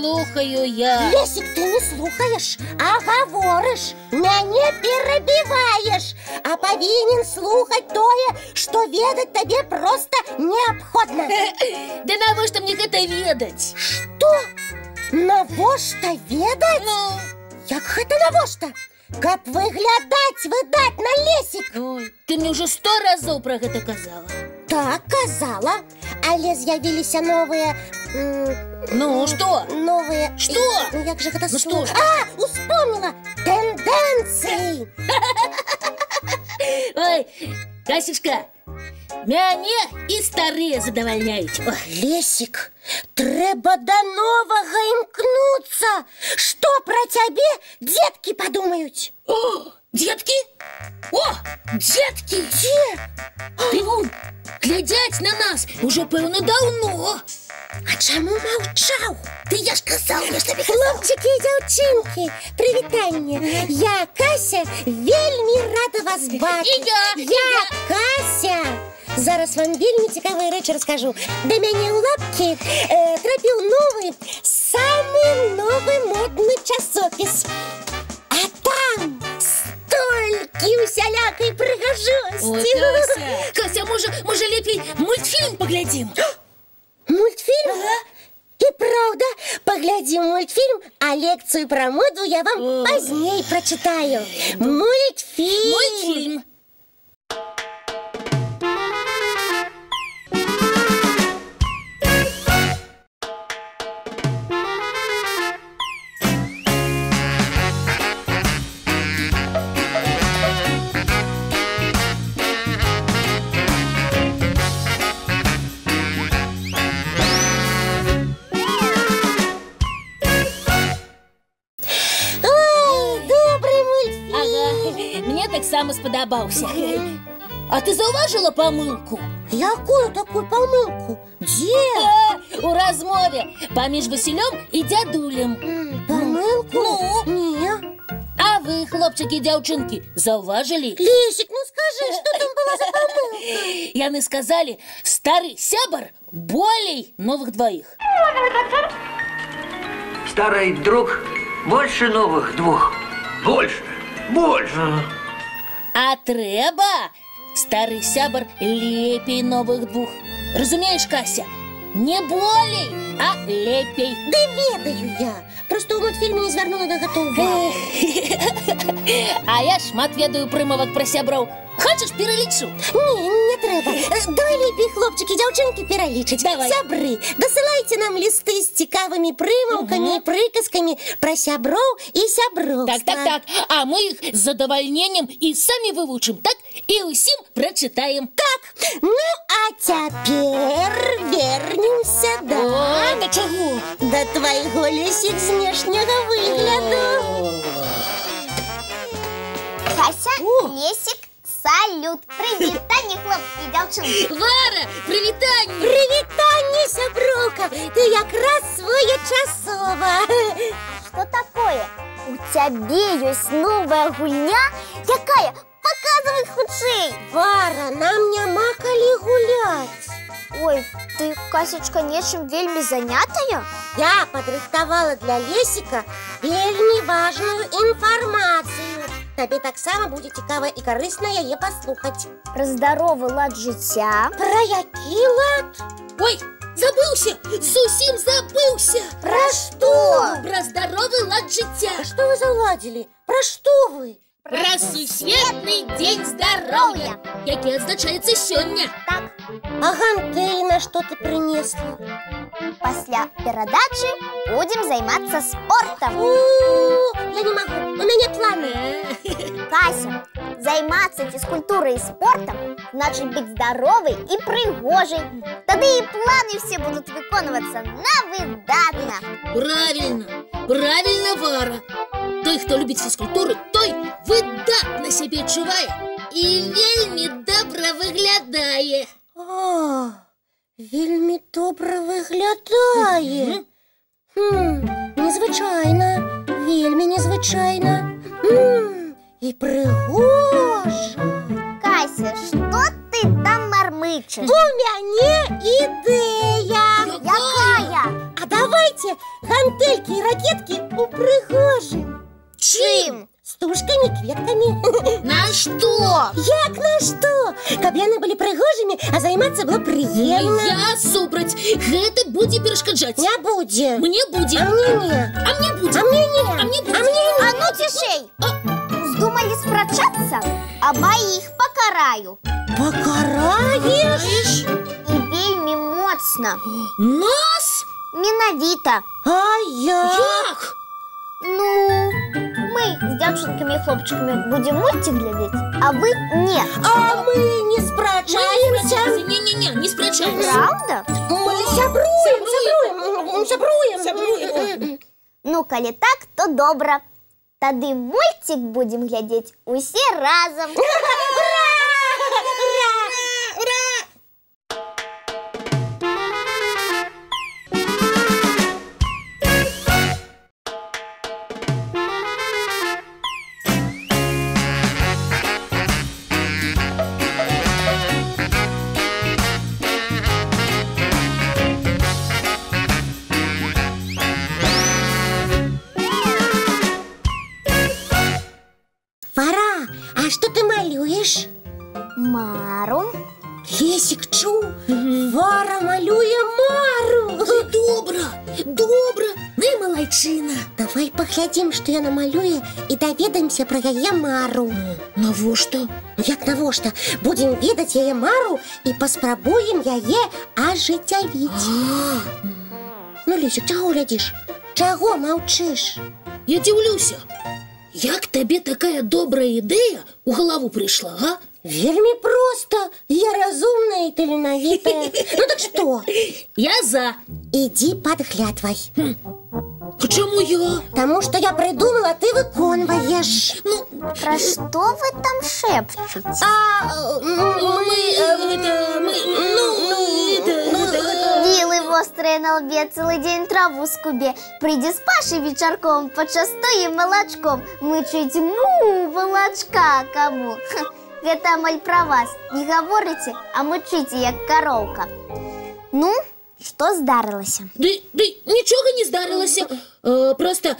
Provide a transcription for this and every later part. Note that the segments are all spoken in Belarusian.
слухаю я. Лесик, ты не слухаешь, а гавориш. Мяне перебиваешь. А павінен слухаць тое, што ведаць табе проста неабходна. Да навошта мне гэта ведаць? Што? Навошта ведаць? Ну, Як гэта навошта? Каб выглядаць выдаць на Лесик. ой, ты мне ўжо 100 разоў пра гэта казала. Так, казала. Але з'явіліся новыя... Ну, што? Новыя... Што? Як же гэта Ну, слово? што ж? А, успомнила! Тэндэнцыі! Ой, Касечка, мяне і старыя задавальняюць. Ой. Лесик, трэба да новага імкнуцца. Што пра цябе дзеткі падумаюць? О, детки! О, детки! Дзе? Ты вон, глядяць на нас уже, пэўна, даўно. А чаму маўчаў? Ты, я ж казал, я ж табе казал. Хлопчыкі і дзяўчынкі, прывітанне. Я, Кася, вельмі рада вас бачыць. І Я Кася. Зараз вам вельмі цікавыя рэчы раскажу. Да мяне ў лапкі трапіў новы, самы новы модны часопіс. А там столькі усялякай Ой, прыгажосці. Кася, Кася, можа лепей мультфільм паглядзім? Мультфільм? І праўда, паглядзім мультфільм, а лекцыю пра моду я вам пазней прачытаю. Мультфільм. Мультфільм. Ой, добры мультфільм. Ага, мне таксама спадабаўся. А ты заўважыла памылку? Якую такую памылку? Дзе? У размове паміж Васілём і дзядулем. Памылку? Ну? Не. А вы, хлопчыкі і дзяўчынкі, заўважылі? Лесик, ну скажи, што там была за памылка? Яны сказалі, стары сябар болей новых двоих. Старый друг больше новых двух. Больше, больше. А трэба стары сябар лепей новых двух. Разумееш, Кася? Не болей, а лепей. Да ведаю я. Просто ў мультфільме не звярнула на гэта ўвагу. А я шмат ведаю прымавак пра сяброў. Хочаш, пералічу? Не трэба. Давай лепей, хлопчыкі, дзяўчынкі, пералічыць. Давай. Сябры, дасылайце нам лісты з цікавымі прымаўкамі і прыказкамі пра сяброў і сяброўства. Так. А мы іх з задавальненнем і самі вывучым, так? І ўсім прачытаем. Так, ну а цяпер вернемся Да чаго? да твайго, Лесик, знешняга выгляду. Кася, Лесик, салют! Прывітанне, хлопцы і дзяўчынкі! Вара, прывітанне! Прывітанне, сяброўка! Ты якраз своечасова. Што такое? У цябе ёсць новая гульня? Якая? Паказвай хутчэй! Вара, нам няма калі гуляць. Ой, ты, Касечка, нечым вельмі занятая? Я падрыхтавала для Лесика вельмі важную інфармацыю. Табе таксама будзе цікава і карысна яе паслухаць. Пра здаровы лад жыцця? Пра які лад? Ой, забыўся! Зусім забыўся! Пра што? Пра здаровы лад жыцця! А што вы заўладзілі? Пра што вы? Пра сусветны дзень здароўя, які адзначаецца сёння. Так, А гантэлі на што ты прынесла? пасля перадачы будзем займацца спортам. Я не магу, у мяне планы. Кася, займацца фізкультурай і спортам значыць быць здаровай і прыгожай. Тады і планы все будуць выконвацца на выдатна. Правильно, Вара. Той, хто любіць фізкультуру, той выдатна сябе адчувае і вельмі добра выглядае. Вельмі добра выглядае. Незвычайна, вельмі незвычайна. І прыгожа. Кася, што ты там мармычаш? У мяне ідэя. Якая? А давайте гантельки Як на што? Каб яны былі прыгожымі, а займацца было прыемна. Я супраць. Гэта будзе перашкаджаць. Не будзе. Мне будзе. А мне не. А мне будзе. А мне не. А мне будзе. А мне не. А ну цішэй! Здумалі спрачацца? Абаіх пакараю. Пакараеш? І вельмі моцна. Нас? Менавіта. А я? Як? Ну, мы з дзяўчынкамі і хлопчыкамі будзем мульцік глядзець, а вы не. А мы не спрачаемся. Не-не-не, не спрачаемся. Правда? Мы сябруем. Ну, калі так, то добра. Тады мульцік будзем глядзець усе разам. Фара, а што ты малюеш? Мару. Лесік чуў? Фара малюе Мару. Добра. Ну і малайчына. Давай паглядзім, што яна малюе, і даведаемся пра яе Мару. Навошта? Як навошта? Будзем ведаць яе Мару і паспрабуем яе ажыццявіць. Ну, Лесік, чаго глядзіш? Чаго маўчыш? Я дзіўлюся. Як табе такая добрая ідэя у галаву прыйшла, а? Вельмі проста. Я разумная і таленавітая. Ну так што? Я за. Ідзі падглядвай. А чаму я? Таму што я прыдумала, ты выконваеш. Ну, Пра што вы там шэпчуце? Вілы вострыя на лбе, цэлы дзень траву скубе. Прыйдзе з Пашай вечарком, пачастуе малачком. Мычыць валачка каму. Гэта амаль пра вас. Не гаворыце, а мычыце, як кароўка. Ну, што здарылася? Ды нічога не здарылася. Просто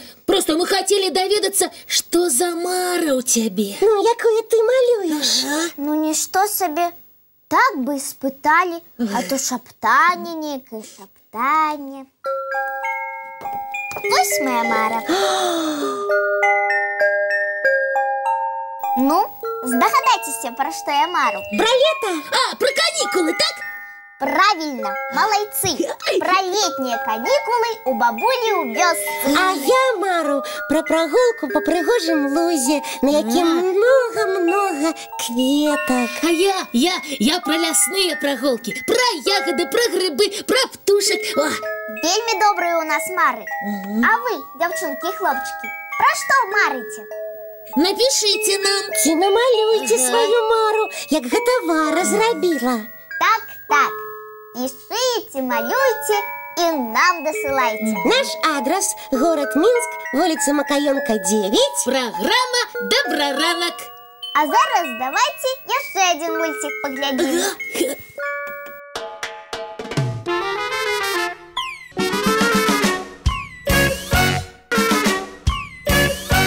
мы хацелі даведацца, што за Мара ў цябе. Ну, якую ты малюеш? Ну, нішто сабе. Так бы спыталі, а то шаптанне некае, шаптанне. Вось моя Мара. Ну, здагадайцеся, пра што я мару. Пра лета? А, пра канікулы, так? Правильно, малайцы. Пра летнія канікулы у бабулі ў вёсцы. А я мару пра прагулку па прыгожым лузе, на якім многа-многа кветак. А я пра лясныя прагулкі, пра ягады, пра грыбы, пра птушак. О! Вельмі добрыя ў нас мары. А вы, дзяўчынкі і хлопчыкі, пра што марыце? Напішыце нам. Ці намалюйце сваю мару, як гэта Вара зрабіла. Так. Пишите, малюйте и нам досылайте. Наш адрес – город Минск, улица Макаёнка, 9. Программа «Доброранок». А зараз давайте еще один мультик поглядим.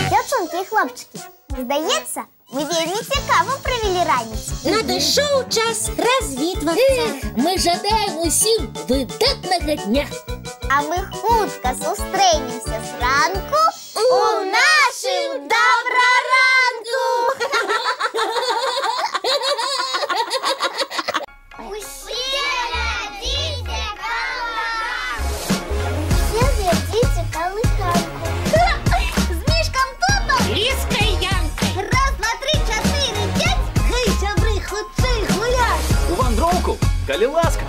Дзяўчынкі і хлопчики, здаецца, мы вельмі цікаво провели раніцу. Надышоў час развітвацца. Мы жадаем усім выдатнага дня. А мы хутка сустрэнемся зранку у нашым добраранку. Усе глядзіце калыханку. Усе глядзіце калыханку. З мішкам Тутом. Ліскай Янкай. Раз, два, три, чатыры, пять. Гэй, сябры, хутчэй гуляць. У вандроўку, калі ласка.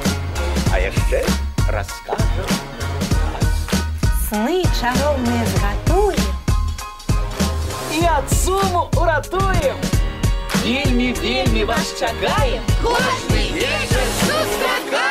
А яшчэ раскажам. Сны чароўныя згатуем. І ад суму уратуем. Вельмі вас чакаем. Кожны вечар сустракаем.